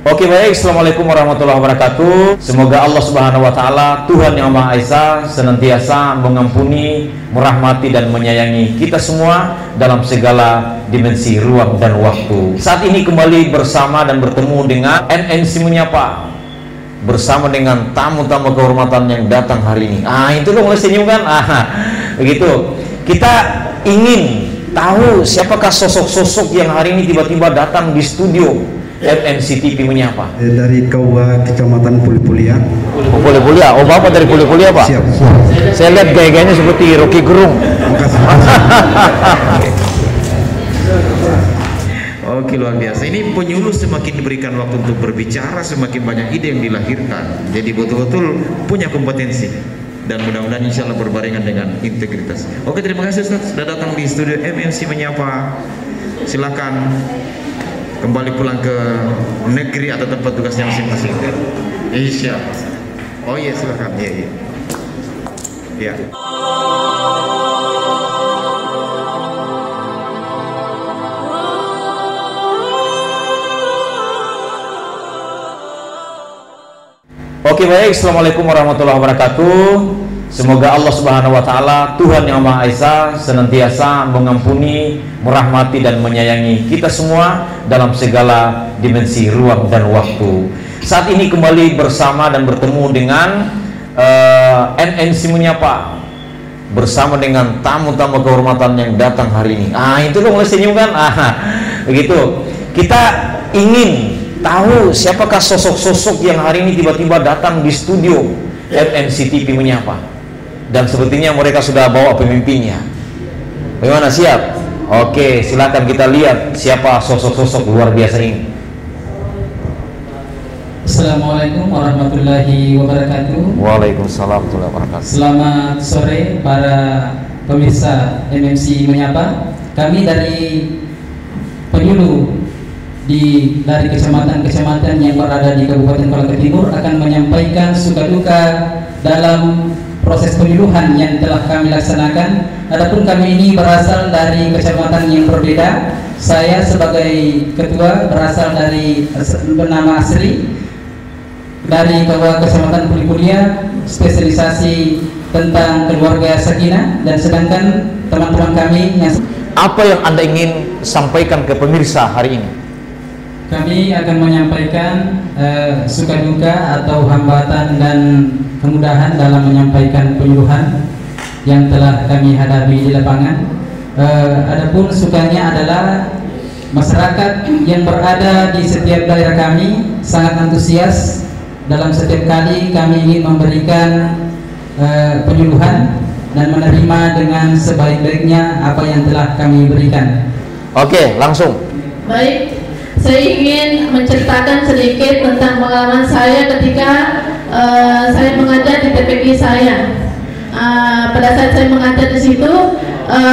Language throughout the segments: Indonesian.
Oke, baik. Assalamualaikum warahmatullahi wabarakatuh. Semoga Allah Subhanahu wa Ta'ala, Tuhan yang Maha Esa, senantiasa mengampuni, merahmati dan menyayangi kita semua dalam segala dimensi ruang dan waktu. Saat ini kembali bersama dan bertemu dengan NNC Menyapa, bersama dengan tamu-tamu kehormatan yang datang hari ini. Itu dong, mulai senyum kan? Begitu. Kita ingin tahu siapakah sosok-sosok yang hari ini tiba-tiba datang di studio NNC TV Menyapa. Dari Kauba, Kecamatan Pulipulia. Pulipulia. Oh, Bapak dari Pulipulia, Pak? Siap. Saya lihat gaya-gayanya seperti Rocky Gerung. Oke, luar biasa. Ini penyuluh semakin diberikan waktu untuk berbicara, semakin banyak ide yang dilahirkan. Jadi betul-betul punya kompetensi. Dan mudah-mudahan insya Allah berbarengan dengan integritas. Oke, terima kasih Ustaz sudah datang di studio NNC Menyapa. Silakan kembali pulang ke negeri atau tempat tugasnya masing-masing. Insya. Oh iya, silakan. Iya. Iya. Oke, baik. Assalamualaikum warahmatullahi wabarakatuh. Semoga Allah Subhanahu wa Ta'ala, Tuhan yang Maha Esa, senantiasa mengampuni, merahmati dan menyayangi kita semua dalam segala dimensi ruang dan waktu. Saat ini kembali bersama dan bertemu dengan NNC Menyapa, bersama dengan tamu-tamu kehormatan yang datang hari ini. Itu dong, mulai senyum kan? Begitu. Kita ingin tahu siapakah sosok-sosok yang hari ini tiba-tiba datang di studio NNC TV Menyapa. Dan sepertinya mereka sudah bawa pemimpinnya. Bagaimana, siap? Oke, silakan kita lihat siapa sosok-sosok luar biasa ini. Assalamualaikum warahmatullahi wabarakatuh. Waalaikumsalam warahmatullahi wabarakatuh. Selamat sore para pemirsa NNC Menyapa. Kami dari penyuluh dari kecamatan-kecamatan yang berada di Kabupaten Kolaka Timur akan menyampaikan suka duka dalam proses penyuluhan yang telah kami laksanakan. Adapun kami ini berasal dari kecamatan yang berbeda. Saya sebagai ketua berasal dari bernama asli dari Kecamatan Pulipulia, spesialisasi tentang keluarga sakinah, dan sedangkan teman-teman kami yang... Apa yang Anda ingin sampaikan ke pemirsa hari ini? Kami akan menyampaikan suka duka atau hambatan dan kemudahan dalam menyampaikan penyuluhan yang telah kami hadapi di lapangan. Adapun sukanya adalah masyarakat yang berada di setiap daerah kami sangat antusias dalam setiap kali kami ingin memberikan penyuluhan dan menerima dengan sebaik-baiknya apa yang telah kami berikan. Oke, langsung. Baik. Saya ingin menceritakan sedikit tentang pengalaman saya ketika saya mengajar di TPQ saya. Pada saat saya mengajar di situ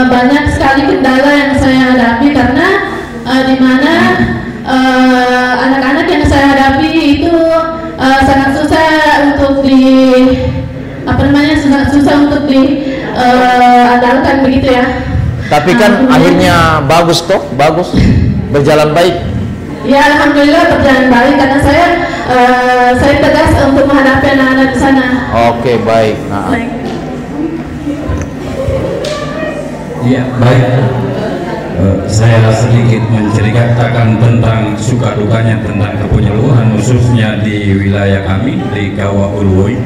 banyak sekali kendala yang saya hadapi karena di mana anak-anak yang saya hadapi itu sangat susah untuk sangat susah untuk diandalkan begitu ya. Tapi kan akhirnya bagus toh, bagus, berjalan baik. Ya, alhamdulillah berjalan baik karena saya tegas untuk menghadapi anak-anak di sana. Oke, baik. Baik. Ya, baik. Saya sedikit menceritakan tentang suka dukanya tentang kepenyuluhan khususnya di wilayah kami di Kauba Ulwoi.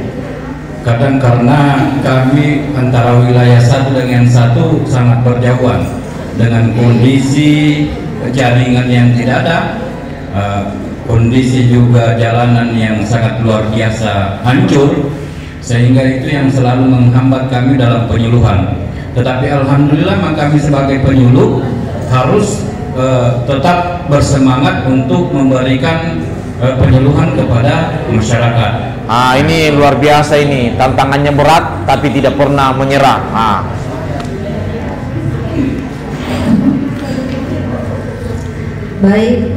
Kadang karena kami antara wilayah satu dengan satu sangat berjauhan dengan kondisi jaringan yang tidak ada. Kondisi juga jalanan yang sangat luar biasa hancur, sehingga itu yang selalu menghambat kami dalam penyuluhan. Tetapi alhamdulillah kami sebagai penyuluh harus tetap bersemangat untuk memberikan penyuluhan kepada masyarakat. Ini luar biasa, ini tantangannya berat tapi tidak pernah menyerah. Baik,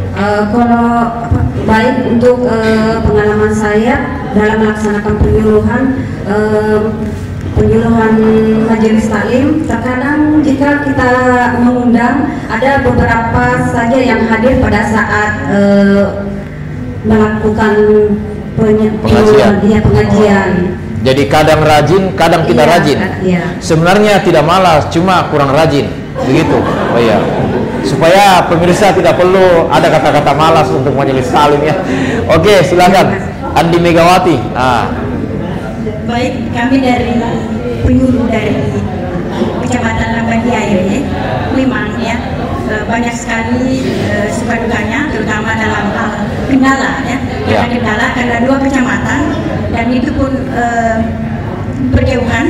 kalau baik untuk pengalaman saya dalam melaksanakan penyuluhan majelis taklim, terkadang jika kita mengundang ada beberapa saja yang hadir pada saat melakukan Pengajian. pengajian. Jadi kadang rajin, kadang tidak Iya, rajin. iya. Sebenarnya tidak malas, cuma kurang rajin. Begitu. Oh iya. Supaya pemirsa tidak perlu ada kata-kata malas untuk majelis salim ya. Oke, silakan. Andi Megawati. Baik, kami dari penyuluh dari Kecamatan Lambadi Air ya. Memang ya banyak sekali suka dukanya, terutama dalam hal kendala ya. Ya. Kendala karena 2 kecamatan dan itu pun berjauhan,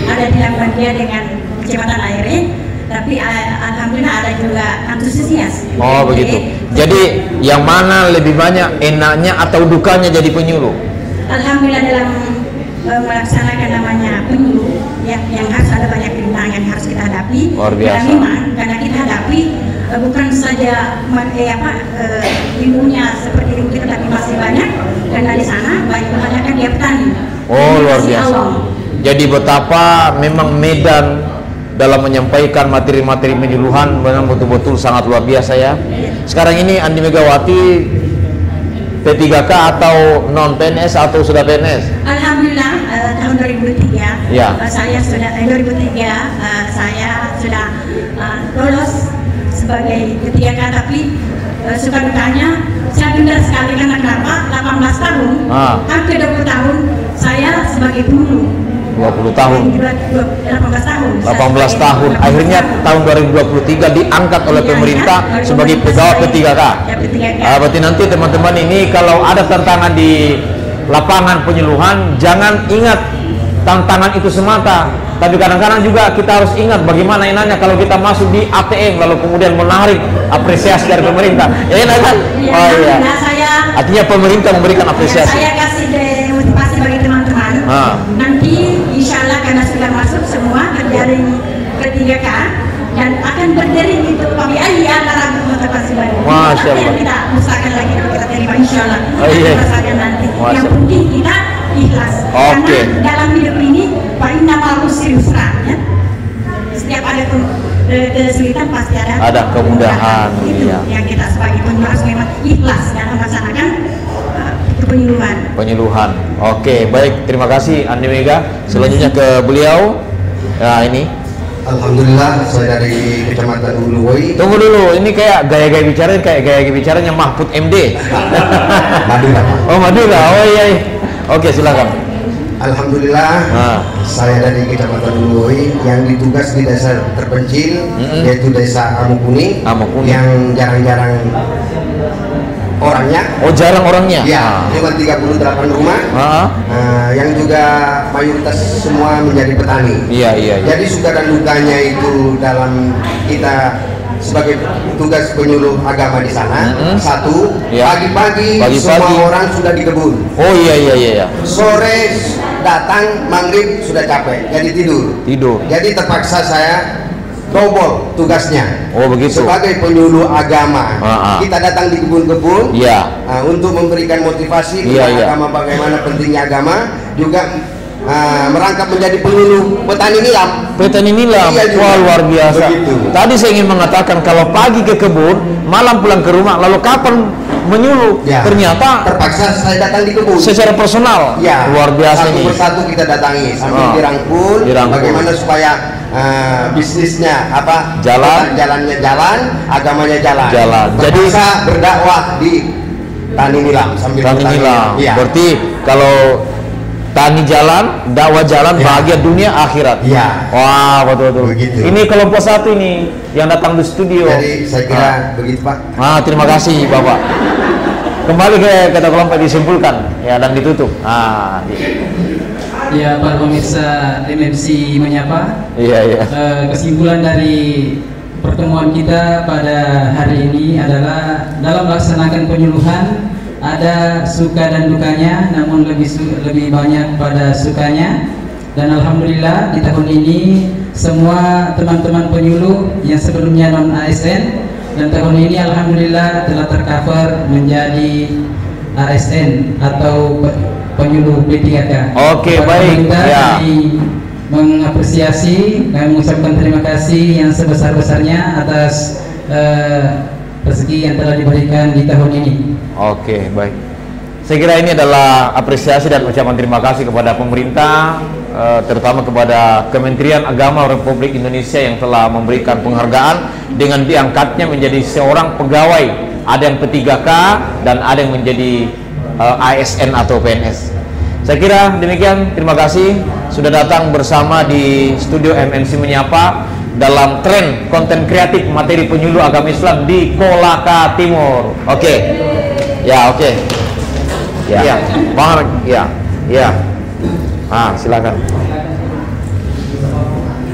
ada di Lambandia dengan Kecamatan Aire, tapi alhamdulillah ada juga antusias. Oh begitu. Jadi yang mana lebih banyak enaknya atau dukanya jadi penyuluh? Alhamdulillah dalam melaksanakan namanya penyuluh yang harus ada banyak rintangan yang harus kita hadapi. Luar biasa. Karena memang karena kita hadapi bukan saja ilmunya seperti ilmu kita, tapi masih banyak karena di sana banyak kebanyakan dia petani. Oh luar Masih biasa. awam. Jadi betapa memang medan dalam menyampaikan materi-materi penyuluhan memang betul-betul sangat luar biasa ya. Sekarang ini Andi Megawati P3K atau non PNS atau sudah PNS? Alhamdulillah tahun 2003 Ya. saya sudah 2003 saya sudah lolos sebagai P3K, tapi suka dukanya saya tunda sekali karena kenapa? 18 tahun, hampir 20 tahun saya sebagai penyuluh. 20 tahun. 18 tahun. 18 tahun. Akhirnya tahun 2023 diangkat oleh pemerintah sebagai pegawai P3K. Berarti nanti teman-teman ini kalau ada tantangan di lapangan penyuluhan, jangan ingat tantangan itu semata, tapi kadang-kadang juga kita harus ingat bagaimana enaknya kalau kita masuk di ATM lalu kemudian menarik apresiasi dari pemerintah. Ya enak kan? Oh iya. Artinya pemerintah memberikan apresiasi. Saya kasih motivasi bagi teman-teman. Nanti insya Allah karena sudah masuk semua dari P3K dan akan berdiri itu PBI antara motivasi baru. Masya Allah. Kita usahakan lagi kita terima insya Allah. Oh, iya. Nanti. Masya Yang penting kita ikhlas. Oke. Karena dalam hidup ini paling nama yusra ya. Setiap ada kesulitan pasti ada kemudahan. Itu Iya. yang kita sebagai penyuluh harus memang ikhlas dalam melaksanakan penyuluhan. Oke, baik, terima kasih Andi Mega. Selanjutnya ke beliau. Nah, ini. Alhamdulillah, saya dari Kecamatan Uluwoi. Tunggu dulu, ini kayak gaya-gaya bicaranya Mahfud MD. Madura. Oh, Madura. Oh iya. Oke, silakan. Alhamdulillah, saya dari Kecamatan Uluwoi yang ditugas di desa terpencil, yaitu desa Amukuni, yang jarang-jarang orangnya. Oh, jarang orangnya? Ya, cuma 38 rumah, yang juga mayoritas semua menjadi petani. Iya. Jadi suka dan dukanya itu dalam kita sebagai tugas penyuluh agama di sana. Satu, pagi-pagi semua orang sudah di kebun. Oh iya. Sore datang maghrib sudah capek, jadi tidur. Jadi terpaksa saya double tugasnya. Oh begitu. Sebagai penyuluh agama, kita datang di kebun-kebun untuk memberikan motivasi kepada agama, bagaimana pentingnya agama, juga merangkap menjadi penyuluh petani nilam. Petani nilam. Wah luar biasa. Begitu. Tadi saya ingin mengatakan kalau pagi ke kebun, malam pulang ke rumah, lalu kapan menyuluh? Ternyata terpaksa saya datang di kebun. Secara personal. Luar biasa ini. Satu persatu kita datangi sambil dirangkul. Bagaimana supaya bisnisnya jalannya jalan, agamanya jalan. Jadi berdakwah di tani nilam sambil tani nilam. Berarti kalau tani jalan, dakwah jalan, bahagia dunia akhirat. Wah, betul-betul. Ini kelompok satu ini yang datang di studio. Jadi saya kira begitu, Pak. Terima kasih, Bapak. Kembali ke kata kelompok disimpulkan dan ditutup. Ya, para pemirsa MMC Menyapa. Iya. Kesimpulan dari pertemuan kita pada hari ini adalah dalam melaksanakan penyuluhan ada suka dan dukanya, namun lebih banyak pada sukanya. Dan alhamdulillah di tahun ini semua teman-teman penyuluh yang sebelumnya non ASN dan tahun ini alhamdulillah telah tercover menjadi ASN atau penyuluh P3K. Oke, baik. Kami mengapresiasi dan mengucapkan terima kasih yang sebesar-besarnya atas rezeki yang telah diberikan di tahun ini. Oke, baik. Saya kira ini adalah apresiasi dan ucapan terima kasih kepada pemerintah, terutama kepada Kementerian Agama Republik Indonesia yang telah memberikan penghargaan dengan diangkatnya menjadi seorang pegawai. Ada yang P3K dan ada yang menjadi ASN atau PNS. Saya kira demikian, terima kasih sudah datang bersama di studio MNC Menyapa dalam tren konten kreatif materi penyuluh agama Islam di Kolaka Timur. Oke. Ya, oke. Ya, Bang, ya. Silakan.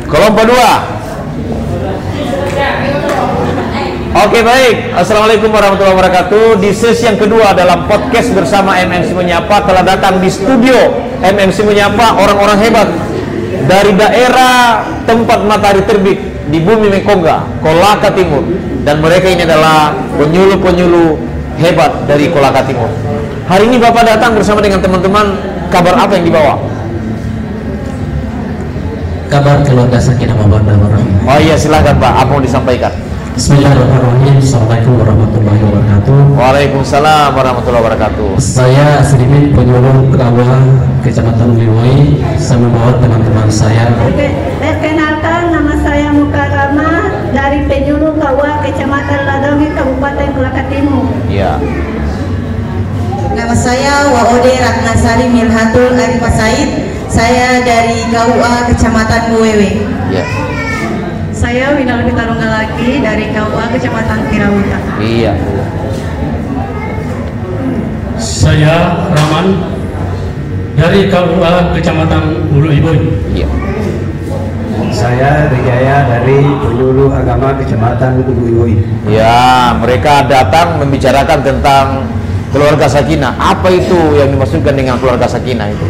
Kelompok 2. Oke, baik. Assalamualaikum warahmatullahi wabarakatuh. Di sesi yang kedua dalam podcast bersama MNC Menyapa telah datang di studio MNC Menyapa orang-orang hebat dari daerah tempat matahari terbit di bumi Mekongga, Kolaka Timur, dan mereka ini adalah penyuluh-penyuluh hebat dari Kolaka Timur. Hari ini Bapak datang bersama dengan teman-teman, kabar apa yang dibawa? Kabar keluarga sakinah mawaddah warahmah. Oh iya, silakan Pak, apa mau disampaikan? Bismillahirrahmanirrahim. Assalamualaikum warahmatullahi wabarakatuh. Waalaikumsalam warahmatullahi wabarakatuh. Saya Asrimin, penyuluh Kawa Kecamatan Uliwoi. Saya membawa teman-teman saya. Perkenalkan, nama saya Mukarama dari penyuluh Kawa Kecamatan Ladongi, Kabupaten Kolaka Timur. Iya. Nama saya Waode Ratnasari Mirhatul Arifah Said. Saya dari KUA Kecamatan Muwewe. Iya. Saya Winal Bitarungga lagi dari KUA Kecamatan Tirawuta. Iya. Saya Rahman dari KUA Kecamatan Ulu Iboy. Iya. Saya Rijaya dari penyuluh agama Kecamatan Ulu Iboy. Ya, mereka datang membicarakan tentang keluarga sakinah. Apa itu yang dimaksudkan dengan keluarga sakinah itu?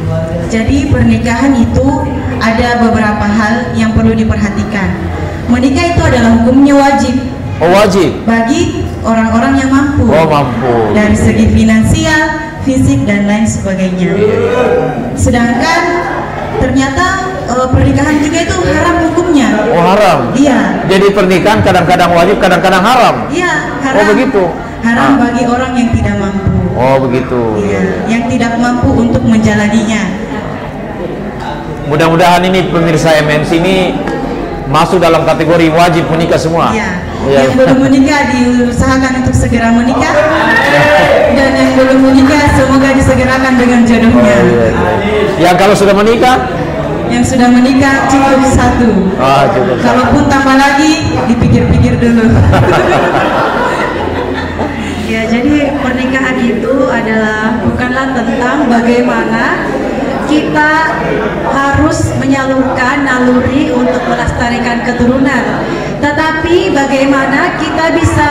Jadi pernikahan itu ada beberapa hal yang perlu diperhatikan. Menikah itu adalah hukumnya wajib. Oh, wajib bagi orang-orang yang mampu. Oh, mampu. Dari segi finansial, fisik dan lain sebagainya. Sedangkan ternyata pernikahan juga itu haram hukumnya. Oh, haram. Iya. Jadi pernikahan kadang-kadang wajib, kadang-kadang haram. Iya, haram. Oh, begitu. Haram bagi orang yang tidak mampu. Oh, begitu. Iya, yang tidak mampu untuk menjalaninya. Mudah-mudahan ini pemirsa MNC ini masuk dalam kategori wajib menikah semua. Iya. Ya. Yang belum menikah diusahakan untuk segera menikah, dan yang belum menikah semoga disegerakan dengan jodohnya. Oh, iya. Yang kalau sudah menikah? Yang sudah menikah cukup 1. Oh, cukup. Kalaupun tambah lagi dipikir-pikir dulu. Ya, jadi pernikahan itu adalah bukanlah tentang bagaimana kita harus menyalurkan naluri untuk melestarikan keturunan, tetapi bagaimana kita bisa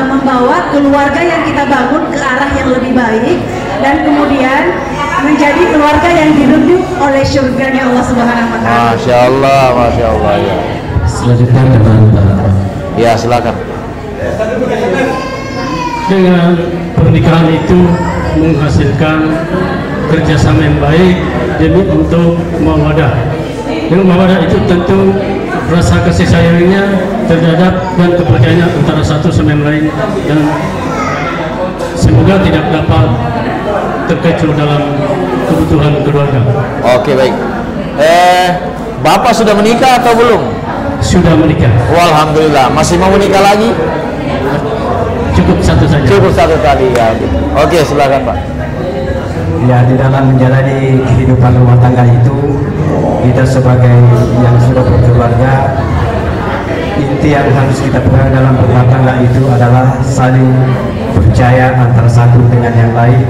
membawa keluarga yang kita bangun ke arah yang lebih baik dan kemudian menjadi keluarga yang dirujuk oleh surganya Allah Subhanahu wa taala. Masya Allah, Masya Allah, ya. Selanjutnya dengan Ya, silakan. Dengan pernikahan itu menghasilkan kerjasama yang baik demi untuk mawadah. Dengan mawadah itu tentu rasa kasih sayangnya terhadap dan kepercayaan antara satu sama yang lain, dan semoga tidak dapat terkecoh dalam kebutuhan keluarga. Oke, baik. Bapak sudah menikah atau belum? Sudah menikah. Oh, alhamdulillah. Masih mau menikah lagi? Cukup 1 saja. Cukup 1 kali ya. Oke, silakan Pak. Ya, di dalam menjalani kehidupan rumah tangga itu, kita sebagai yang sudah berkeluarga, inti yang harus kita pegang dalam rumah tangga itu adalah saling percaya antara satu dengan yang lain,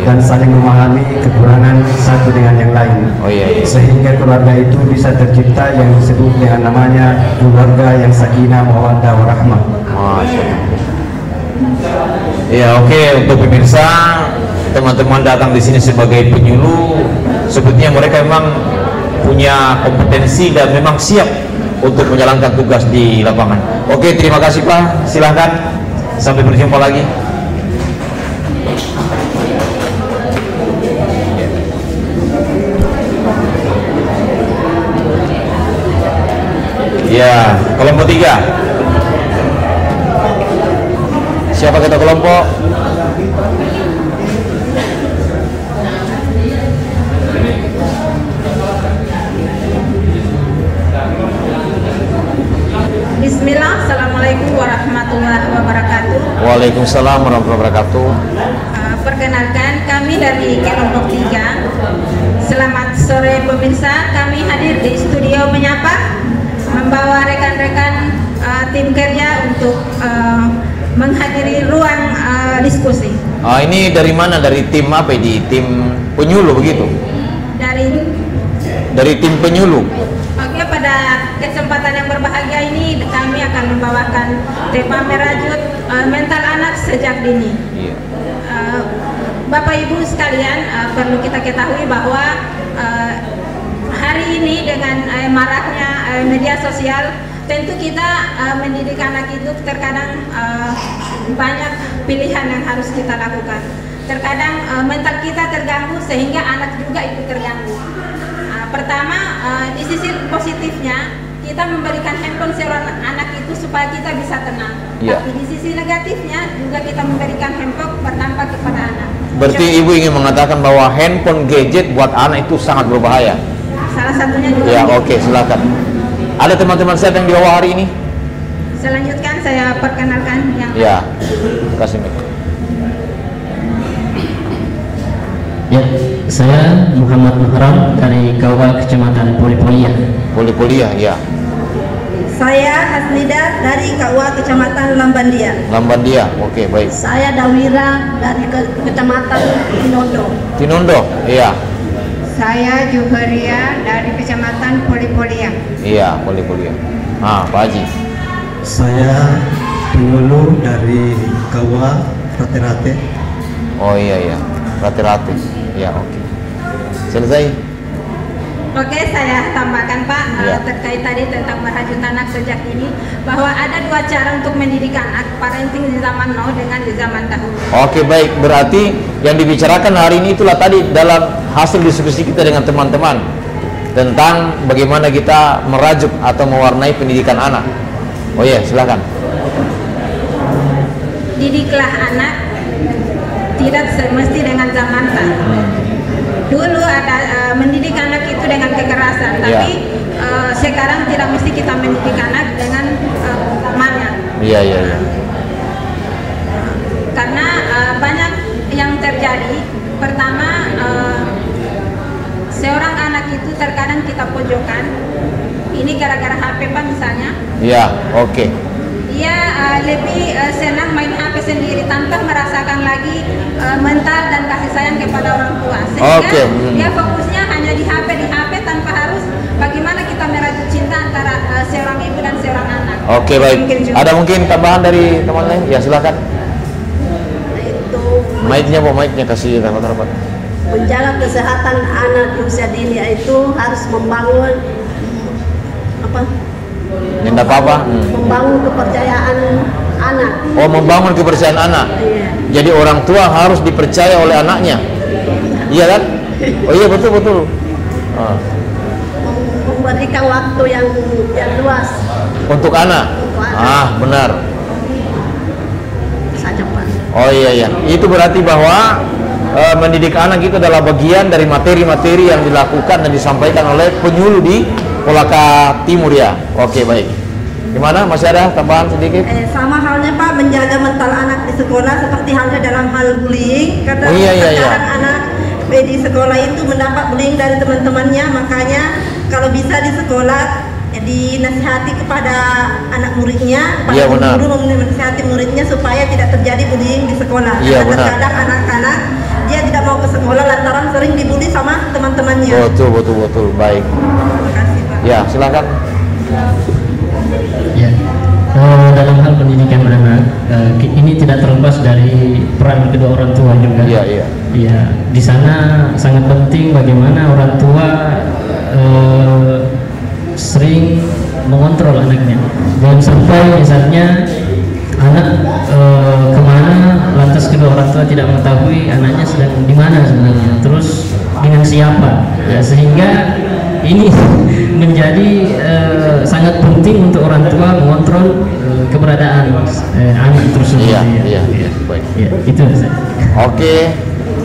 dan saling memahami kekurangan satu dengan yang lain. Sehingga keluarga itu bisa tercipta yang disebut dengan namanya keluarga yang sakinah mawaddah warahmah. Ya, oke. Untuk pemirsa, teman-teman datang di sini sebagai penyuluh, sebetulnya mereka memang punya kompetensi dan memang siap untuk menjalankan tugas di lapangan. Oke, terima kasih Pak. Silahkan. Sampai berjumpa lagi. Ya, kelompok 3. Siapa ketua kelompok? Waalaikumsalam warahmatullahi wabarakatuh. Perkenalkan, kami dari kelompok 3. Selamat sore pemirsa, kami hadir di studio menyapa, membawa rekan-rekan tim kerja untuk menghadiri ruang diskusi. Ini dari mana? Dari tim apa? Di tim penyuluh begitu? Dari tim penyuluh. Oke, pada kesempatan yang berbahagia ini kami akan membawakan tema merajut mental anak sejak dini. Bapak Ibu sekalian, perlu kita ketahui bahwa hari ini dengan maraknya media sosial, tentu kita mendidik anak itu terkadang banyak pilihan yang harus kita lakukan. Terkadang mental kita terganggu sehingga anak juga ikut terganggu. Pertama, di sisi positifnya kita memberikan handphone seorang anak itu supaya kita bisa tenang. Tapi di sisi negatifnya juga kita memberikan handphone berdampak kepada anak. Berarti Ibu ingin mengatakan bahwa handphone gadget buat anak itu sangat berbahaya. Salah satunya juga. Ya, oke, silakan. Ada teman-teman saya yang di bawah hari ini? Selanjutkan saya perkenalkan yang. Ya, kasih mic. Ya, saya Muhammad Muharram dari Kawal Kecamatan Polipolia. Polipolia, ya. Saya Hasnida dari KUA Kecamatan Lambandia. Lambandia, oke, baik. Saya Dawira dari Kecamatan Tinondo. Tinondo, iya. Saya Juharia dari Kecamatan Polipolia. Iya, Polipolia. Pak Haji. Saya penyuluh dari KUA Rate-Rate. Oh iya, Rate-Rate. Ya, oke. Selesai. Oke, saya tambahkan Pak, terkait tadi tentang merajut anak sejak ini, bahwa ada 2 cara untuk mendidik anak, parenting di zaman now dengan di zaman dahulu. Oke, baik. Berarti yang dibicarakan hari ini itulah tadi dalam hasil diskusi kita dengan teman-teman tentang bagaimana kita merajuk atau mewarnai pendidikan anak. Oh iya, silakan. Didiklah anak tidak semesti dengan zaman now. Dulu ada mendidik anak itu dengan kekerasan, tapi sekarang tidak mesti kita mendidik anak dengan zamannya. Iya. Karena banyak yang terjadi. Pertama, seorang anak itu terkadang kita pojokkan. Ini gara-gara HP Pak misalnya. Iya, oke. Dia lebih senang main HP sendiri tanpa merasakan lagi mental dan kasih sayang kepada orang tua, sehingga dia fokusnya hanya di HP tanpa harus bagaimana kita merajut cinta antara seorang ibu dan seorang anak. Oke, baik. Ada mungkin tambahan dari teman lain? Ya, silakan. Mic-nya kasih teman-teman. Menjaga kesehatan anak di usia dini itu harus membangun membangun kepercayaan anak. Oh, membangun kepercayaan anak. Iya. Jadi orang tua harus dipercaya oleh anaknya. Iya kan? Oh iya, betul. Memberikan waktu yang luas untuk anak. Benar. Saja Pak. Oh iya. Itu berarti bahwa mendidik anak itu adalah bagian dari materi-materi yang dilakukan dan disampaikan oleh penyuluh di Polaka Timur ya. Oke, baik. Gimana? Masih ada tambahan sedikit? Sama halnya Pak, menjaga mental anak di sekolah seperti halnya dalam hal bullying. Karena sekarang anak di sekolah itu mendapat bullying dari teman-temannya, makanya kalau bisa di sekolah dinasihati kepada anak muridnya, guru menasihati muridnya supaya tidak terjadi bullying di sekolah. Karena terkadang anak-anak dia tidak mau ke sekolah lantaran sering dibully sama teman-temannya. Betul. Baik. Terima kasih Pak. Ya, silakan. Ya, dalam hal pendidikan anak ini tidak terlepas dari peran kedua orang tua juga. Iya. Di sana sangat penting bagaimana orang tua sering mengontrol anaknya. Jangan sampai misalnya anak kemana, lantas kedua orang tua tidak mengetahui anaknya sedang di mana sebenarnya, terus dengan siapa, sehingga ini menjadi sangat penting untuk orang tua mengontrol keberadaan anak tersebut. Iya. Baik. Ya, itu saja. Oke,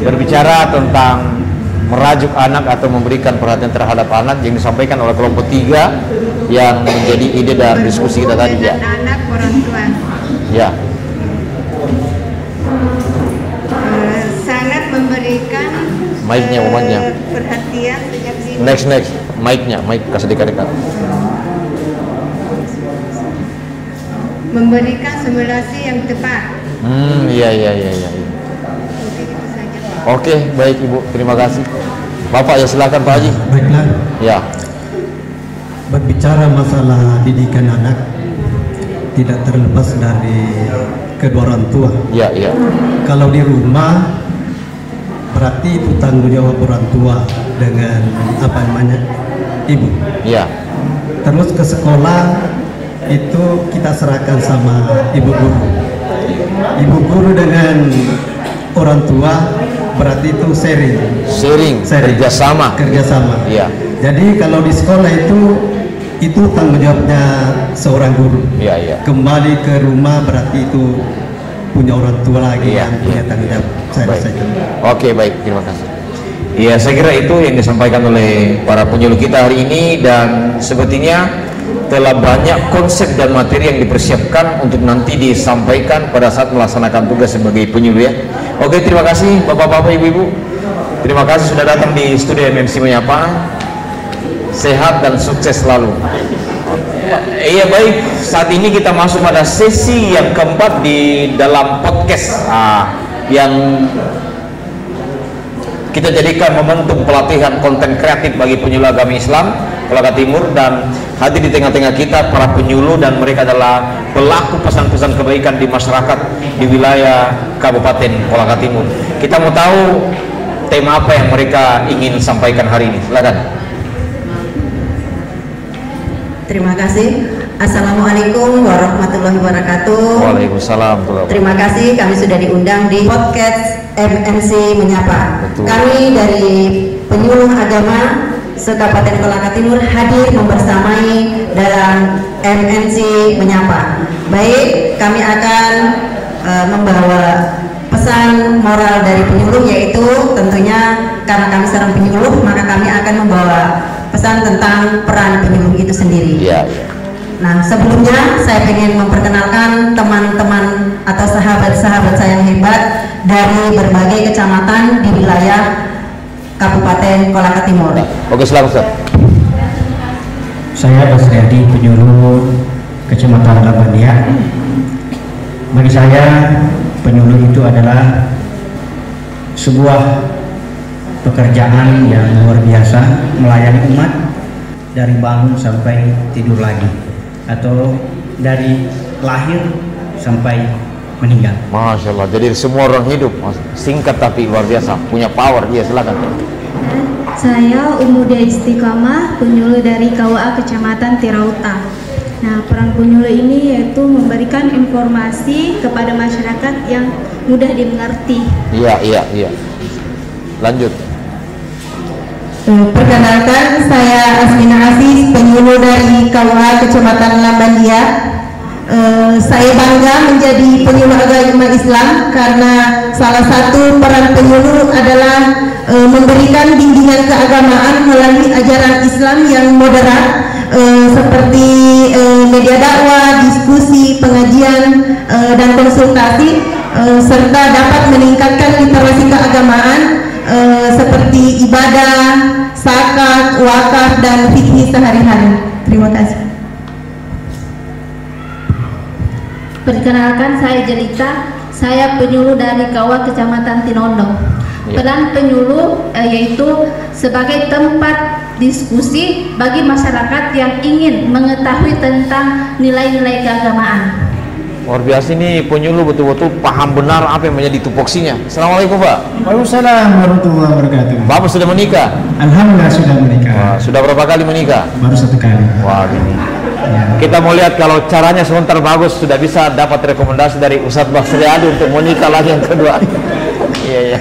berbicara tentang merajuk anak atau memberikan perhatian terhadap anak yang disampaikan oleh kelompok 3 yang menjadi ide dan diskusi kita tadi ya. Anak orang tua. Ya. Mic-nya, umatnya. Perhatian dengan Next, mic-nya, mic kasih dekat-dekat. memberikan simulasi yang tepat. Iya. Oke, baik Ibu, terima kasih. Bapak ya silakan Pak Haji. Baiklah. Ya. Berbicara masalah didikan anak tidak terlepas dari kedua orang tua. Iya. Kalau di rumah berarti itu tanggung jawab orang tua dengan apa namanya ibu. Iya. Terus ke sekolah itu kita serahkan sama ibu guru. Ibu guru dengan orang tua berarti itu sharing. Kerjasama. Iya. Jadi kalau di sekolah itu tanggung jawabnya seorang guru. Iya. Kembali ke rumah berarti itu punya orang tua lagi yang punya tanggung jawab. Saya rasa itu. Oke, baik, terima kasih. Iya, saya kira itu yang disampaikan oleh para penyuluh kita hari ini, dan sebetulnya telah banyak konsep dan materi yang dipersiapkan untuk nanti disampaikan pada saat melaksanakan tugas sebagai penyuluh ya. Oke, terima kasih Bapak-bapak, Ibu-ibu. Terima kasih sudah datang di studio MMC Menyapa. Sehat dan sukses selalu. Iya, baik, saat ini kita masuk pada sesi yang keempat di dalam podcast yang kita jadikan momentum pelatihan konten kreatif bagi penyuluh agama Islam Kolaka Timur, dan hadir di tengah-tengah kita para penyuluh, dan mereka adalah pelaku pesan-pesan kebaikan di masyarakat di wilayah Kabupaten Kolaka Timur. Kita mau tahu tema apa yang mereka ingin sampaikan hari ini. Silakan. Terima kasih. Assalamualaikum warahmatullahi wabarakatuh. Waalaikumsalam. Terima kasih, kami sudah diundang di podcast MMC Menyapa. Betul. Kami dari penyuluh agama Kabupaten Kolaka Timur hadir membersamai dalam MMC Menyapa. Baik, kami akan membawa pesan moral dari penyuluh, yaitu tentunya karena kami seorang penyuluh, maka kami akan membawa pesan tentang peran penyuluh itu sendiri. Iya. Nah, sebelumnya saya ingin memperkenalkan teman-teman atau sahabat-sahabat saya yang hebat dari berbagai kecamatan di wilayah Kabupaten Kolaka Timur. Oke, silakan Ustaz. Saya Basriadi, penyuluh Kecamatan Labandia. Bagi saya, penyuluh itu adalah sebuah pekerjaan yang luar biasa, melayani umat dari bangun sampai tidur lagi, atau dari lahir sampai meninggal. Masya Allah, jadi semua orang hidup singkat tapi luar biasa, punya power. Iya, silakan. Saya Umudia Istiqamah, penyuluh dari KUA Kecamatan Tirauta. Nah, peran penyuluh ini yaitu memberikan informasi kepada masyarakat yang mudah dimengerti. Iya. Lanjut. Perkenalkan, saya Asmina Aziz, penyuluh dari KUA Kecamatan Labandia. Saya bangga menjadi penyuluh agama Islam karena salah satu peran penyuluh adalah memberikan bimbingan keagamaan melalui ajaran Islam yang moderat, seperti media dakwah, diskusi, pengajian, dan konsultasi, serta dapat meningkatkan literasi keagamaan seperti ibadah, zakat, wakaf, dan fikih sehari-hari. Terima kasih. Perkenalkan, saya Jelita, saya penyuluh dari KUA Kecamatan Tinondong. Peran penyuluh yaitu sebagai tempat diskusi bagi masyarakat yang ingin mengetahui tentang nilai-nilai keagamaan. Luar biasa, ini penyuluh betul-betul paham benar apa yang menjadi tupoksinya. Assalamualaikum Pak. Waalaikumsalam warahmatullahi wabarakatuh. Bapak sudah menikah? Alhamdulillah sudah menikah. Wah, sudah berapa kali menikah? Baru 1 kali. Wah, ini. Ya. Kita mau lihat kalau caranya sebentar bagus, sudah bisa dapat rekomendasi dari Ustadz Basriadi untuk menikah lagi yang kedua. Iya.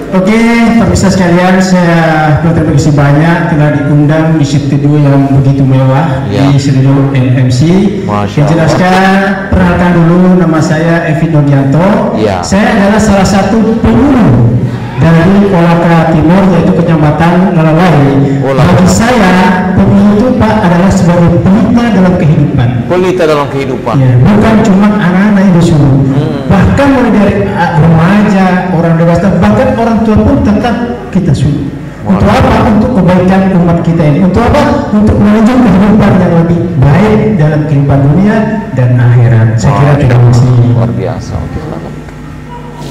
Oke, pemirsa sekalian, saya berterima kasih banyak telah diundang di studio yang begitu mewah, di studio MMC. Dijelaskan, perkenalkan dulu, nama saya Evi Nuryanto. Saya adalah salah satu penyuluh dari Kolaka Timur, yaitu Kecamatan Lalalai. Bagi saya, penyuluh itu Pak adalah sebagai pelita dalam kehidupan. Pelita dalam kehidupan. Ya, bukan cuma anak-anak yang disuruh, bahkan mulai dari remaja, orang dewasa, bahkan orang tua pun tetap kita suluk. Untuk apa? Untuk kebaikan umat kita ini. Untuk apa? Untuk menuju kehidupan yang lebih baik dalam kehidupan dunia dan akhirat. Saya kira kita mesti luar biasa.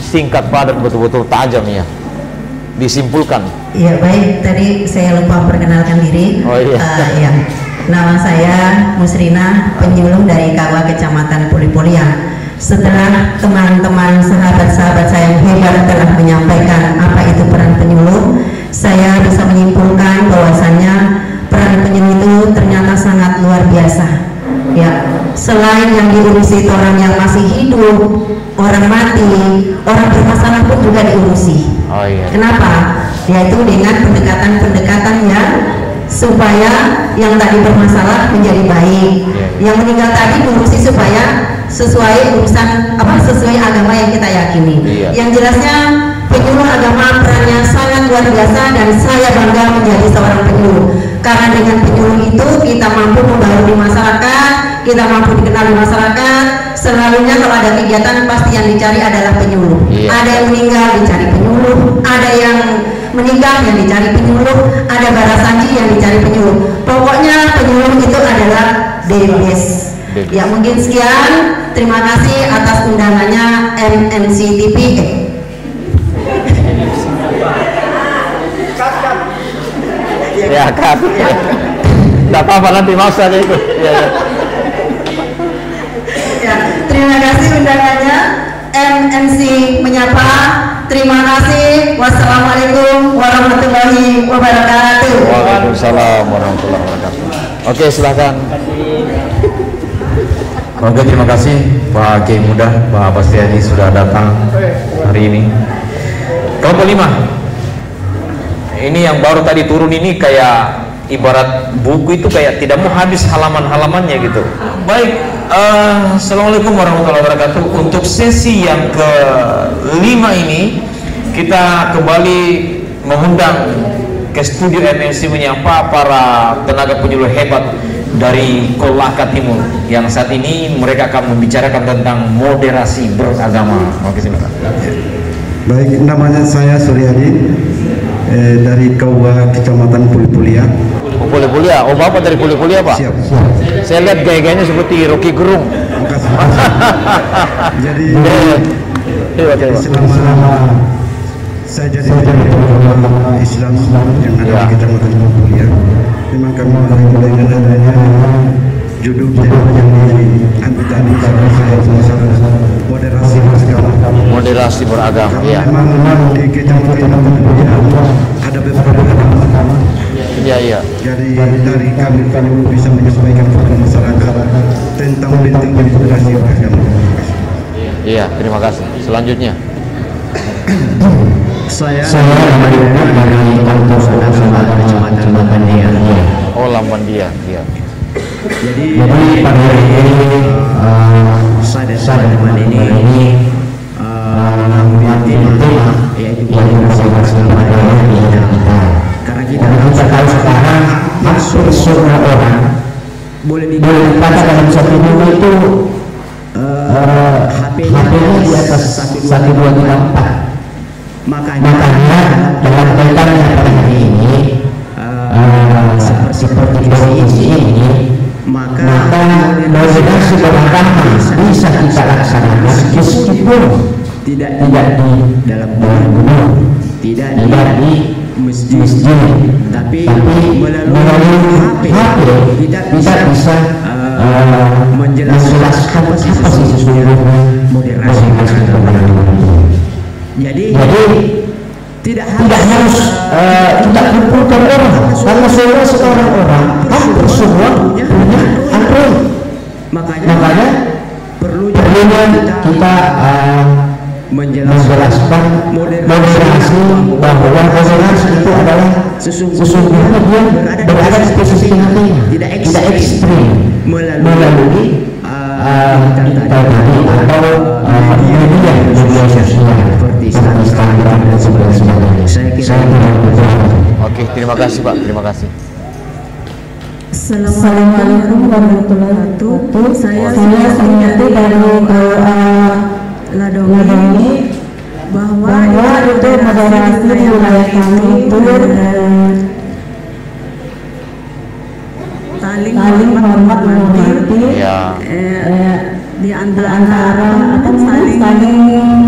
Singkat padat, betul-betul tajam ya. Disimpulkan. Iya baik, tadi saya lupa perkenalkan diri. Oh iya. Ya. Nama saya Musrina, penyuluh dari KW Kecamatan Pulipulia. Setelah teman-teman sahabat-sahabat saya yang hebat telah menyampaikan apa itu peran penyuluh, saya bisa menyimpulkan bahwasannya peran penyuluh itu ternyata sangat luar biasa. Ya, selain yang diurusi orang yang masih hidup, orang mati, orang bermasalah pun juga diurusi. Oh iya. Kenapa? Yaitu dengan pendekatan-pendekatan yang supaya yang tadi bermasalah menjadi baik, yang meninggal tadi diurusi supaya sesuai urusan sesuai agama yang kita yakini. Yang jelasnya penyuluh agama perannya sangat luar biasa dan saya bangga menjadi seorang penyuluh karena dengan penyuluh itu kita mampu membaur di masyarakat, kita mampu dikenal di masyarakat. Selalunya kalau ada kegiatan pasti yang dicari adalah penyuluh. Ada yang meninggal dicari penyuluh, ada yang menikah yang dicari penyuluh, ada barasanji yang dicari penyuluh. Pokoknya penyuluh itu adalah the best. Ya mungkin sekian, terima kasih atas undangannya MNC TV. Ya kan, tidak apa-apa nanti mau saja itu. Ya, terima kasih undangannya. MNC menyapa. Terima kasih. Wassalamualaikum warahmatullahi wabarakatuh. Waalaikumsalam warahmatullahi wabarakatuh. Oke, silakan. Oke, terima kasih Pak Kiai Muda, Pak Bastiani sudah datang hari ini. Kelompok 5. Ini yang baru tadi turun ini kayak ibarat buku itu kayak tidak mau habis halaman-halamannya gitu. Baik, Assalamualaikum warahmatullahi wabarakatuh. Untuk sesi yang ke-5 ini kita kembali mengundang ke studio MNC menyapa para tenaga penyuluh hebat dari Kolaka Timur yang saat ini mereka akan membicarakan tentang moderasi beragama. Oke, silakan. Baik, namanya saya Suryadi dari KUA Kecamatan Pulipulia. Pulipulia, oh Bapak dari Pulipulia Pak? Siap. Saya lihat gaya-gayanya seperti Rocky Gerung. Makasih. Jadi selama saya jadi ulama Islam yang ada di Kecamatan Pulipulia, memang kami mulai dengan adanya judul yang diambil tadi moderasi beragama. Ya. Memang di Kecamatan Pulipulia ada beberapa agama. Iya. Jadi dari kami bisa menyampaikan kepada masyarakat tentang bentuk moderasi beragama. Iya, terima kasih. Selanjutnya. Saya dari kantor Kecamatan Lambandia. Oh, Lambandia, iya. Jadi pada hari ini saya dan teman ini mengambil tema yaitu moderasi beragama di Jakarta. Karena kita tahu sekarang hampir semua orang boleh dikatakan dalam satu rumah itu HP-nya di atas 1, 2, 3, 4. Makanya dalam kaitannya pada hari ini seperti kondisi ini maka moderasi beragama bisa kita laksanakan meskipun tidak di dalam gedung, tidak di masjid, tapi melalui HP kita bisa menjelaskan apa sih sesungguhnya moderasi beragama. Jadi tidak harus kita kumpulkan orang karena seorang orang hampir semua punya Android. Makanya perlunya kita menjelaskan moderasi bahwa moderasi itu adalah sesungguhnya dia berada di posisi hatinya, tidak ekstrim melalui tadi atau media sosial seperti Instagram dan sebagainya. Saya Oke, terima kasih Pak, terima kasih. Assalamualaikum warahmatullahi wabarakatuh. Saya Suryati dari Ladongi bahwa itu moderasi di wilayah kami itu saling hormat menghormati di antara saling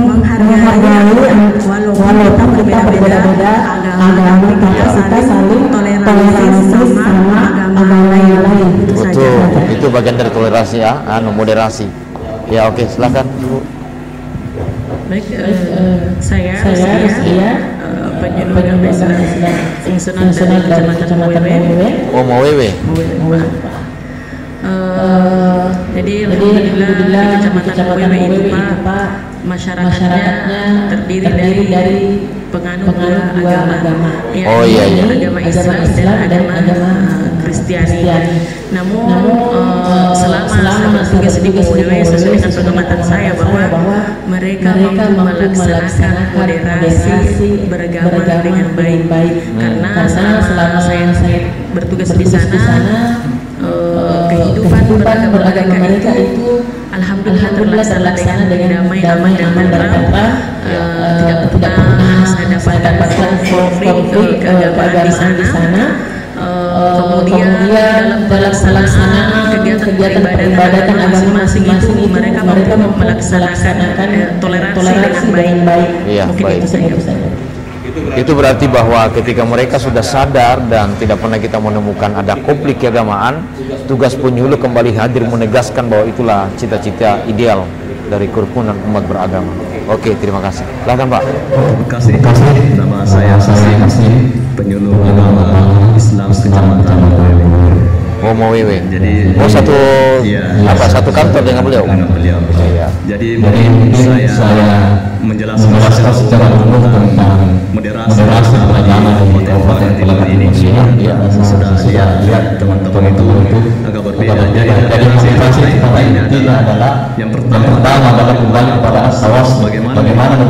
menghargai walaupun kita berbeda-beda agama, kita saling toleransi sama agama yang lain. Betul, itu bagian dari toleransi ya, moderasi. Ya oke, silakan Ibu. Baik, saya Rusdia, penyuluh desa fungsional dari Kecamatan Wewe. Oh, mau Wewe. Jadi alhamdulillah di Kecamatan Wewe itu Pak, masyarakatnya terdiri dari penganut dua agama. Oh iya iya. Agama Islam dan agama Kristiani. Namun selama tugas di Wewe sesuai dengan pengamatan saya bahwa mereka mampu melaksanakan moderasi beragama dengan baik. Karena selama saya bertugas di sana, kehidupan beragama mereka itu alhamdulillah terlaksana dengan damai, aman dan tentram. Tidak pernah saya dapatkan konflik keagamaan di sana. Kemudian dalam pelaksanaan kegiatan peribadatan agama masing-masing itu mereka melaksanakan toleransi dengan baik. Iya, baik. Itu berarti bahwa ketika mereka sudah sadar dan tidak pernah kita menemukan ada konflik keagamaan, tugas penyuluh kembali hadir menegaskan bahwa itulah cita-cita ideal dari kerukunan umat beragama. Oke, terima kasih. Silakan Pak. Terima kasih. Nama saya Sasi, penyuluh agama Islam Kecamatan Wewe. Oh, mau Wewe. Jadi satu kantor dengan beliau. Jadi saya menjelaskan secara umum tentang moderasi agama di Kabupaten Timur ini. Sudah lihat teman-teman itu agak berbeda. Jadi motivasi kita adalah yang pertama adalah kembali kepada asas bagaimana memahami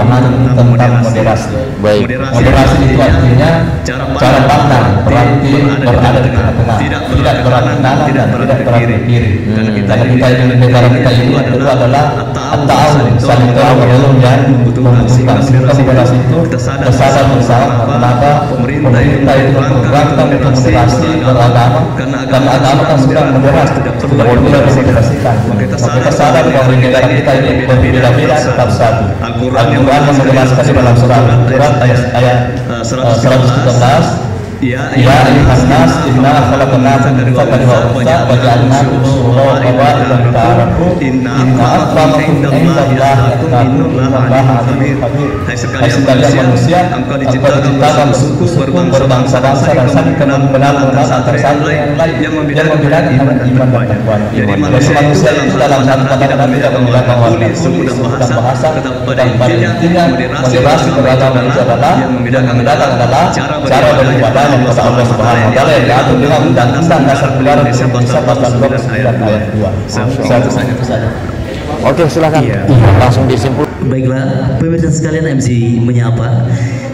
tentang moderasi. Baik. Moderasi itu artinya cara pandang, berarti berada di tengah-tengah, tidak berada tidak berada ke kiri. Karena kita ini negara kita itu adalah at-ta'awun, saling tolong dan membutuhkan. Moderasi itu kita sadar bersama kenapa pemerintah itu memperjuangkan moderasi beragama, karena agama kan sudah moderasi, tidak perlu moderasikan. Kita sadar bahwa negara kita ini berbeda-beda tetap satu. Al-Quran menjelaskan di dalam surat ayat 113. Ya ayuhan nas inna khalaqnakum min dzakarin wa untha wa ja'alnakum syu'uban wa qabaila inna akramakum indallahi atqakum Hai sekalian manusia, engkau diciptakan bersuku berbangsa-bangsa dan saling kenal antara satu yang lain yang membedakan iman dan takwa. Jadi manusia itu dalam satu kata tidak membedakan warna kulit, suku dan bahasa, tetapi pada intinya moderasi beragama itu adalah yang membedakan adalah cara beribadah kepada Allah Subhanahu wa taala yang diatur dengan undang-undang dasar negara Indonesia pasal 29 ayat 2. Oke, silakan. Langsung disimpul. Baiklah, pemirsa sekalian, MC menyapa.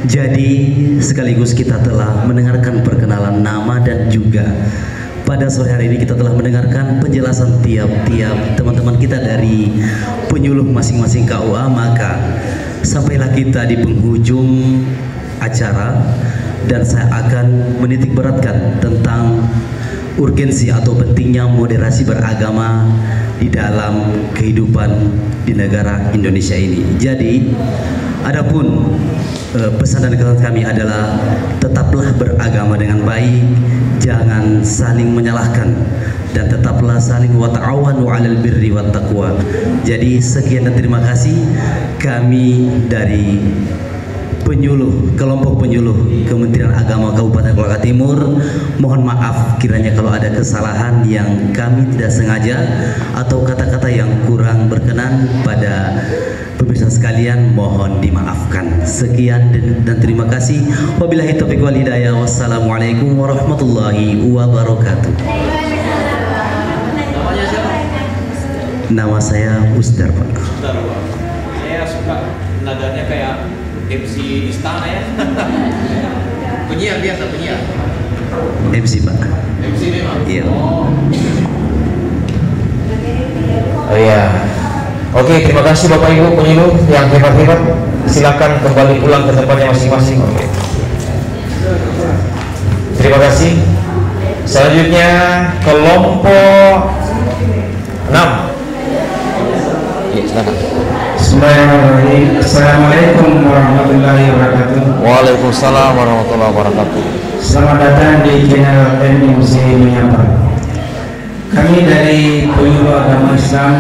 Jadi sekaligus kita telah mendengarkan perkenalan nama dan juga pada sore hari ini kita telah mendengarkan penjelasan tiap-tiap teman-teman kita dari penyuluh masing-masing KUA. Maka sampailah kita di penghujung acara dan saya akan menitik beratkan tentang urgensi atau pentingnya moderasi beragama di dalam kehidupan di negara Indonesia ini. Jadi, adapun pesan dan kesan kami adalah tetaplah beragama dengan baik, jangan saling menyalahkan, dan tetaplah saling wa ta'awanu 'alal birri wat taqwa. Jadi sekian dan terima kasih kami dari kelompok penyuluh Kementerian Agama Kabupaten Kolaka Timur. Mohon maaf kiranya kalau ada kesalahan yang kami tidak sengaja atau kata-kata yang kurang berkenan pada pemirsa sekalian, mohon dimaafkan. Sekian dan terima kasih. Wabillahi taufiq wal hidayah. Wassalamualaikum warahmatullahi wabarakatuh. Nama saya Usdar, Pak. Saya suka nadanya kayak MC istana ya. Penyiar biasa, penyiar. MC, Pak. MC memang. Iya. Oh iya. Oke, terima kasih Bapak Ibu penyuluh yang hebat-hebat. Silakan kembali pulang ke tempatnya masing-masing. Oke. Terima kasih. Selanjutnya kelompok 6. Ya, silakan. Assalamualaikum warahmatullahi wabarakatuh. Waalaikumsalam warahmatullahi wabarakatuh. Selamat datang di channel MMC Menyapa. Kami dari Penyuluh Agama Islam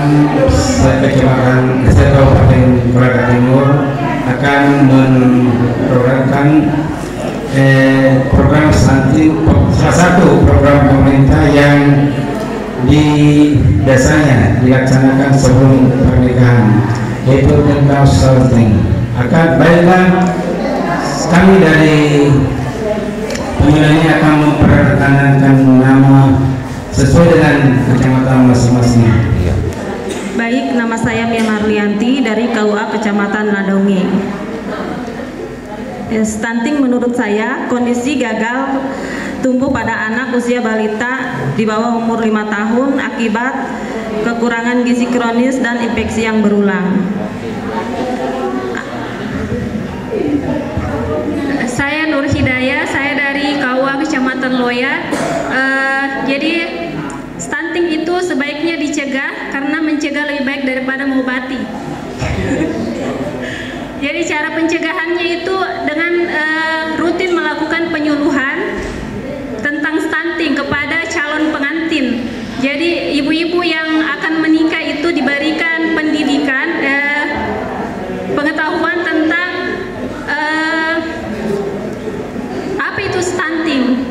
Kecamatan Kabupaten Kuala Timur akan memprogramkan program salah satu program pemerintah yang di dasarnya dilaksanakan sebelum pernikahan, yaitu tentang stunting. Baiklah, kami dari penyuluh ini akan memperkenalkan nama sesuai dengan kecamatan masing-masing. Baik, nama saya Mia Marlianti dari KUA Kecamatan Ladonge. Stunting menurut saya kondisi gagal tumbuh pada anak usia balita di bawah umur 5 tahun akibat kekurangan gizi kronis dan infeksi yang berulang. Saya Nur Hidayah, saya dari KUA Kecamatan Loya. Jadi stunting itu sebaiknya dicegah karena mencegah lebih baik daripada mengobati. Jadi cara pencegahannya itu dengan rutin melakukan penyuluhan tentang stunting kepada calon pengantin. Jadi ibu-ibu yang akan menikah itu diberikan pendidikan, pengetahuan tentang apa itu stunting,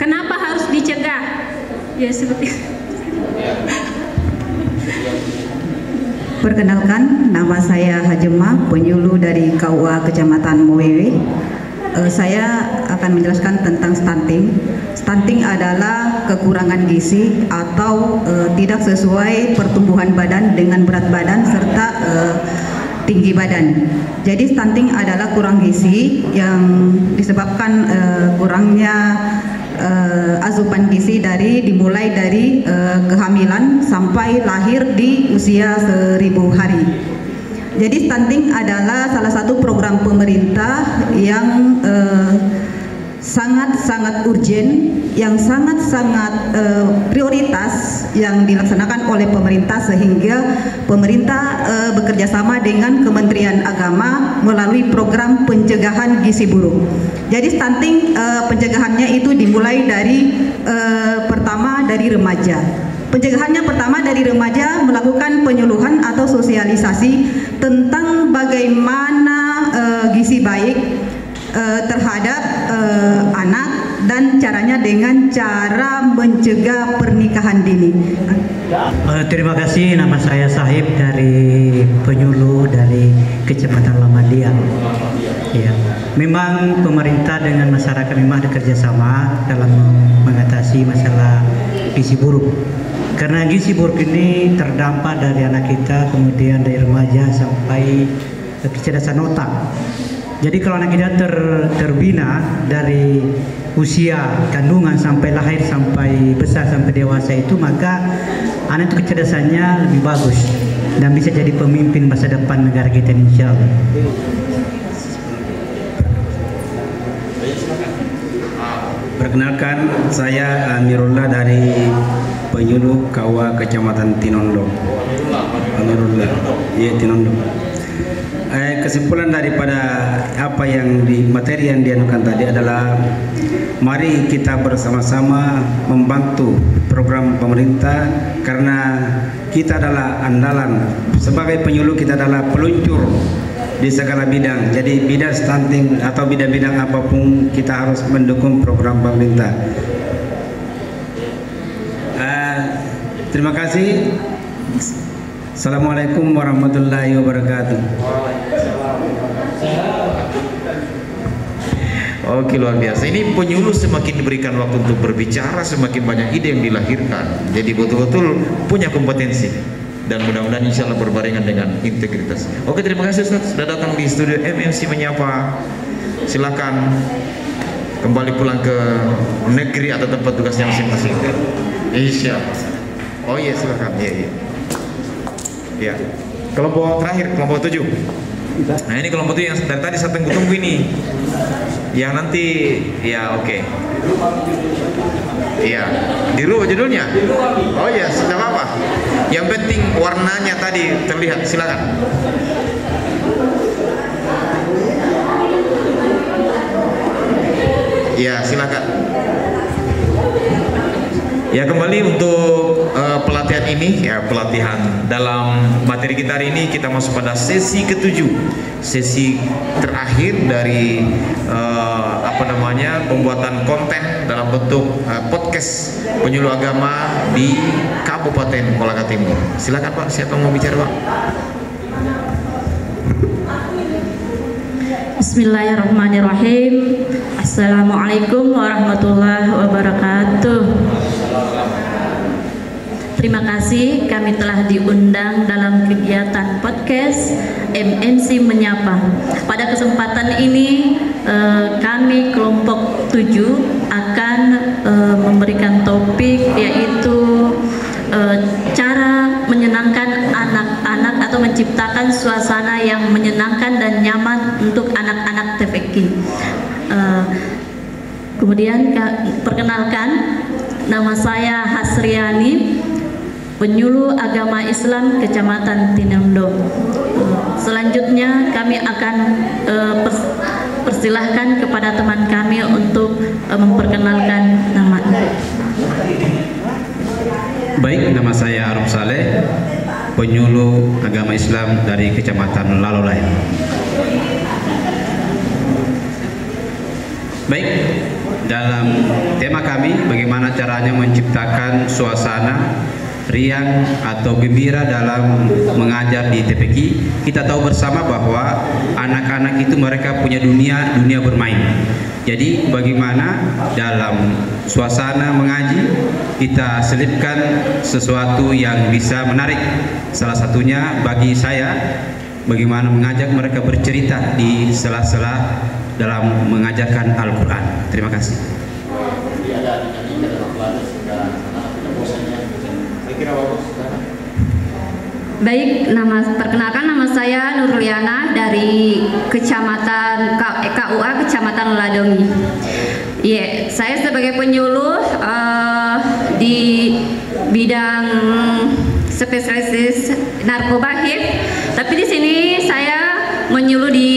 kenapa harus dicegah. Ya seperti itu. Perkenalkan, nama saya Hajemah, penyuluh dari KUA Kecamatan Mowewe. Saya akan menjelaskan tentang stunting. Stunting adalah kekurangan gizi atau tidak sesuai pertumbuhan badan dengan berat badan serta tinggi badan. Jadi stunting adalah kurang gizi yang disebabkan kurangnya asupan gizi dimulai dari kehamilan sampai lahir di usia 1000 hari. Jadi stunting adalah salah satu program pemerintah yang sangat-sangat urgent, yang sangat-sangat prioritas yang dilaksanakan oleh pemerintah, sehingga pemerintah bekerjasama dengan Kementerian Agama melalui program pencegahan gizi buruk. Jadi stunting pencegahannya itu dimulai dari pertama dari remaja. Pencegahannya pertama dari remaja melakukan penyuluhan atau sosialisasi tentang bagaimana gizi baik terhadap anak dan caranya dengan cara mencegah pernikahan dini. Terima kasih, nama saya Sahib dari penyuluh dari Kecamatan Lamadia. Ya, memang pemerintah dengan masyarakat memang ada kerjasama dalam mengatasi masalah gizi buruk. Karena gizi buruk ini terdampak dari anak kita, kemudian dari remaja sampai kecerdasan otak. Jadi kalau anak kita terbina dari usia kandungan sampai lahir, sampai besar, sampai dewasa itu, maka anak itu kecerdasannya lebih bagus dan bisa jadi pemimpin masa depan negara kita, insya Allah. Perkenalkan, saya Amirullah dari penyuluh KUA Kecamatan Tinondo. Amirullah, iya Tinondo. Kesimpulan daripada apa yang materi yang dianukan tadi adalah mari kita bersama-sama membantu program pemerintah, karena kita adalah andalan sebagai penyuluh, kita adalah peluncur di segala bidang. Jadi bidang stunting atau bidang-bidang apapun kita harus mendukung program pemerintah. Terima kasih. Assalamualaikum warahmatullahi wabarakatuh. Oke, luar biasa. Ini penyuluh semakin diberikan waktu untuk berbicara, semakin banyak ide yang dilahirkan. Jadi betul-betul punya kompetensi. Dan mudah-mudahan insya Allah berbarengan dengan integritas. Oke, terima kasih Ustaz sudah datang di studio MMC Menyapa. Silakan kembali pulang ke negeri atau tempat tugasnya masing-masing. Insya Allah. Oh iya, silakan. Iya. Kelompok terakhir, kelompok 7. Nah ini kelompok 7 yang dari tadi saya tunggu ini. Yang nanti, ya oke. Iya, dirubah judulnya. Oh ya, tidak apa-apa. Yang penting warnanya tadi terlihat. Silakan. Ya, silakan. Ya, kembali untuk pelatihan ini, ya pelatihan dalam materi kita hari ini kita masuk pada sesi ke-7, sesi terakhir dari pembuatan konten dalam bentuk podcast penyuluh agama di Kabupaten Kolaka Timur. Silakan Pak, siapa yang mau bicara Pak? Bismillahirrahmanirrahim. Assalamualaikum warahmatullahi wabarakatuh. Terima kasih kami telah diundang dalam kegiatan podcast MNC Menyapa. Pada kesempatan ini kami kelompok 7 akan memberikan topik yaitu cara menyenangkan anak-anak atau menciptakan suasana yang menyenangkan dan nyaman untuk anak-anak TPQ. Kemudian perkenalkan, nama saya Hasriani, penyuluh agama Islam Kecamatan Tinondo. Selanjutnya kami akan persilahkan kepada teman kami untuk memperkenalkan namanya. Baik, nama saya Arum Saleh, penyuluh agama Islam dari Kecamatan Lalolai. Baik, dalam tema kami bagaimana caranya menciptakan suasana riang atau gembira dalam mengajar di TPQ. Kita tahu bersama bahwa anak-anak itu mereka punya dunia bermain. Jadi bagaimana dalam suasana mengaji kita selipkan sesuatu yang bisa menarik. Salah satunya bagi saya bagaimana mengajak mereka bercerita di sela-sela dalam mengajarkan Al-Quran. Terima kasih. Baik, perkenalkan nama saya Nurliana dari Kecamatan KUA Kecamatan Ladongi. Saya sebagai penyuluh di bidang spesialis narkoba HIV, tapi di sini saya menyuluh di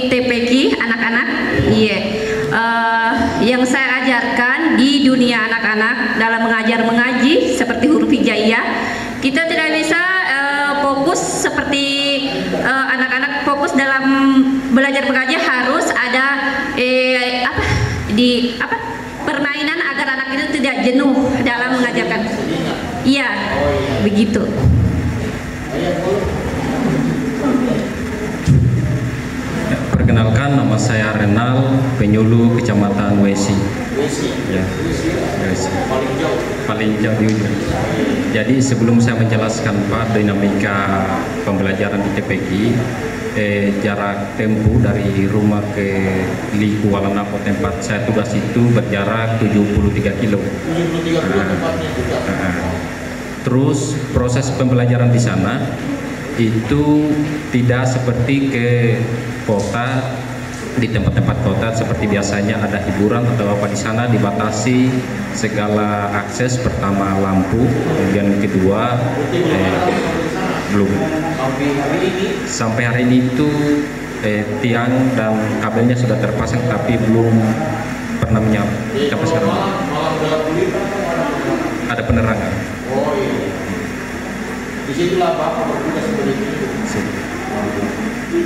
TPQ anak-anak. Yang saya ajarkan di dunia anak-anak dalam mengaji seperti huruf hijaiyah, kita tidak bisa fokus seperti anak-anak fokus dalam belajar mengaji, harus ada permainan agar anak itu tidak jenuh dalam mengajarkan. Iya, begitu. Perkenalkan, nama saya Renal, penyuluh Kecamatan Wesi. Ya, Wesi. Paling jauh di ujung. Jadi sebelum saya menjelaskan Pak dinamika pembelajaran di TPQ, jarak tempuh dari rumah ke Liku Walanapo tempat saya tugas itu berjarak 73 kilo. Terus proses pembelajaran di sana itu tidak seperti ke kota, di tempat-tempat kota seperti biasanya ada hiburan atau apa. Di sana dibatasi segala akses, pertama lampu, kemudian kedua belum. Sampai hari ini itu tiang dan kabelnya sudah terpasang tapi belum pernah menyala sampai sekarang. Ada penerangan. Disitulah Bapak bertugas sebagai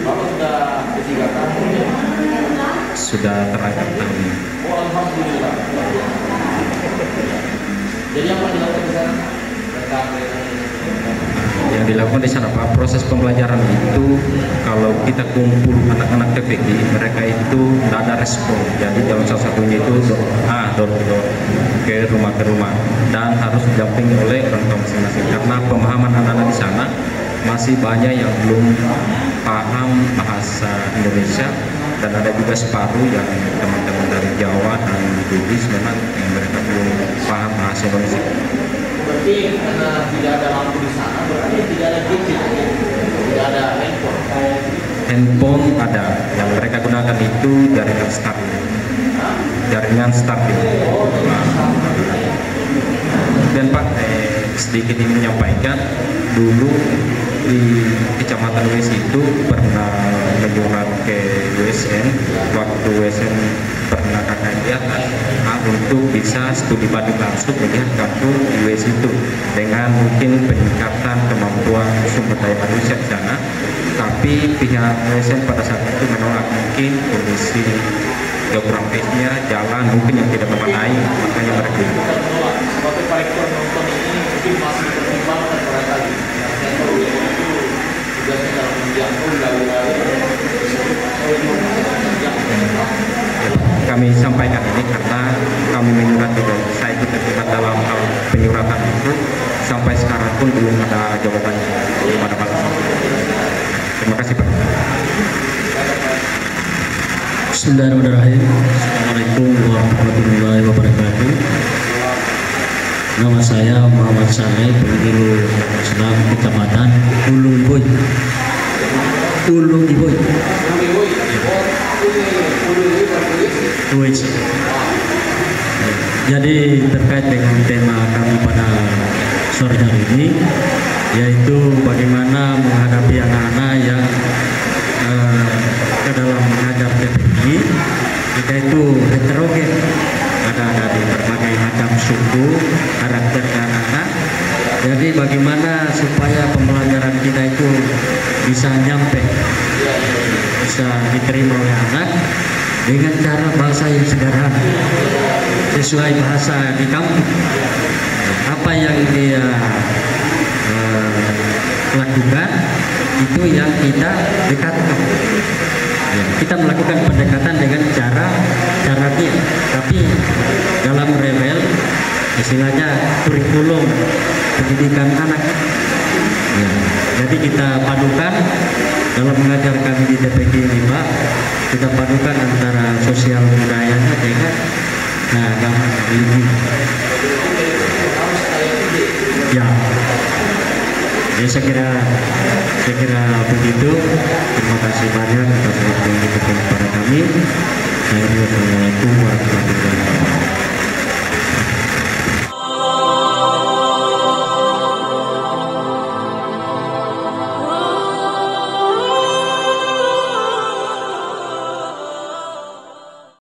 Bapak sudah ketiga tahun ya? Sudah terangkat tahun. Oh, alhamdulillah. Jadi apa dilakukan di sana? Yang dilakukan di sana Pak, proses pembelajaran itu kalau kita kumpul anak-anak TPQ, mereka itu tidak ada respon. Jadi dalam salah satunya itu door to door ke rumah dan harus didampingi oleh orang tua masing-masing karena pemahaman anak-anak di sana masih banyak yang belum paham bahasa Indonesia, dan ada juga separuh yang teman-teman dari Jawa dan Bugis memang yang mereka belum paham bahasa Indonesia. Berarti karena tidak ada lampu di sana, berarti tidak ada gadget. handphone ada, yang mereka gunakan itu jaringan Starlink. Dan Pak, sedikit ini menyampaikan, dulu di Kecamatan Wes itu pernah menyurat ke WSN, waktu WSN pernah kakak di atas untuk bisa studi banding langsung melihat kartu WS itu dengan mungkin peningkatan kemampuan sumber daya manusia di sana, tapi pihak WSN pada saat itu menolak, mungkin kondisi geografisnya jalan mungkin yang tidak memadai, makanya mereka kami sampaikan ini karena kami menyurat juga, saya ikut terlibat dalam hal penyuratan itu, sampai sekarang pun belum ada jawabannya, belum ada balasan. Terima kasih Pak. Bismillahirrahmanirrahim. Assalamualaikum warahmatullahi wabarakatuh. Nama saya Muhammad Saleh, pengurus Islam Kecamatan Ulung Iboy. Jadi terkait dengan tema kami pada sore hari ini, yaitu bagaimana menghadapi anak-anak yang ke dalam mengajar TPG, kita itu heterogen, ada dari berbagai macam suku, karakter anak-anak. Jadi bagaimana supaya pembelajaran kita itu bisa nyampe, bisa diterima oleh anak dengan cara bahasa yang sederhana, sesuai bahasa di kampung. Apa yang dia lakukan itu yang kita dekatkan. Ya, kita melakukan pendekatan dengan cara dia, tapi dalam rebel istilahnya kurikulum pendidikan anak. Ya, jadi kita padukan dalam mengajarkan di TPG 5, kita padukan antara sosial budayanya dengan agama ini. Ya, jadi saya kira begitu. Terima kasih banyak atas waktu yang diberikan kepada kami.